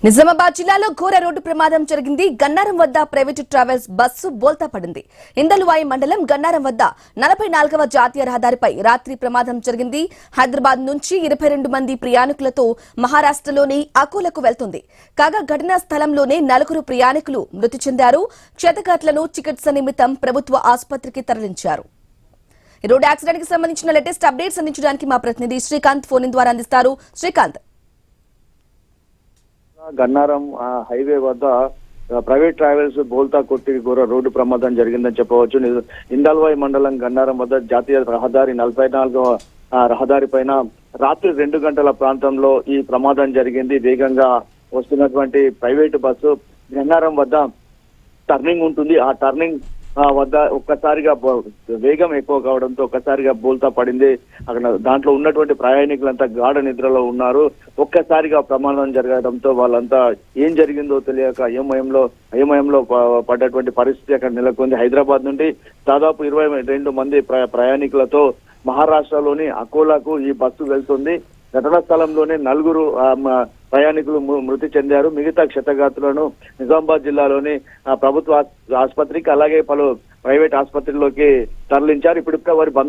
నిజామాబాద్ జిల్లాలో ఘోర రోడ్డు ప్రమాదం జరిగింది. గన్నారం వద్ద ప్రైవేటు ట్రావెల్స్ బస్సు బోల్తా పడింది. ఇందలువాయి మండలం గన్నారం వద్ద 44వ జాతీయ రహదారిపై రాత్రి ప్రమాదం జరిగింది. హైదరాబాద్ నుంచి 22 మంది ప్రయాణికులతో మహారాష్ట్రలోని అకోలకు వెళ్తుంది. కాగా ఘటనా స్థలంలోనే 4 ప్రయాణికులు మృతి చెందారు. క్షతగాత్రులను చికిత్స నిమిత్తం ప్రభుత్వ ఆసుపత్రికి తరలించారు. ఈ రోడ్డు యాక్సిడెంట్ కి సంబంధించిన లేటెస్ట్ అప్డేట్స్ అందించడానికి మా ప్రతినిధి శ్రీకాంత్ ఫోన్ ద్వారా అందిస్తారు. శ్రీకాంత్, గన్నారం హైవే వద్ద ప్రైవేట్ ట్రావెల్స్ బోల్తా కొట్టి ఘోర రోడ్డు ప్రమాదం జరిగిందని చెప్పవచ్చు. ఇందల్వాయి మండలం గన్నారం వద్ద జాతీయ రహదారి 44వ రహదారి పైన రాత్రి 2 గంటల ప్రాంతంలో ఈ ప్రమాదం జరిగింది. వేగంగా వస్తున్నటువంటి ప్రైవేటు బస్సు గన్నారం వద్ద టర్నింగ్ ఉంటుంది. ఆ టర్నింగ్ వద్ద ఒక్కసారిగా వేగం ఎక్కువ కావడంతో ఒక్కసారిగా బోల్తా పడింది. అక్కడ దాంట్లో ఉన్నటువంటి ప్రయాణికులంతా గాఢ నిద్రలో ఉన్నారు. ఒక్కసారిగా ప్రమాదం జరగడంతో వాళ్ళంతా ఏం జరిగిందో తెలియక అయోమయంలో పడ్డటువంటి పరిస్థితి అక్కడ నెలకొంది. హైదరాబాద్ నుండి దాదాపు 22 మంది ప్రయాణికులతో మహారాష్ట్రలోని అకోలాకు ఈ బస్సు వెళ్తుంది. ఘటనా స్థలంలోనే 4 ప్రయాణికులు మృతి చెందారు. మిగతా క్షతగాత్రులను నిజామాబాద్ జిల్లాలోని ప్రభుత్వ ఆసుపత్రికి అలాగే పలు ప్రైవేట్ ఆసుపత్రిలోకి తరలించారు. ఇప్పుడు వారి బంధువులు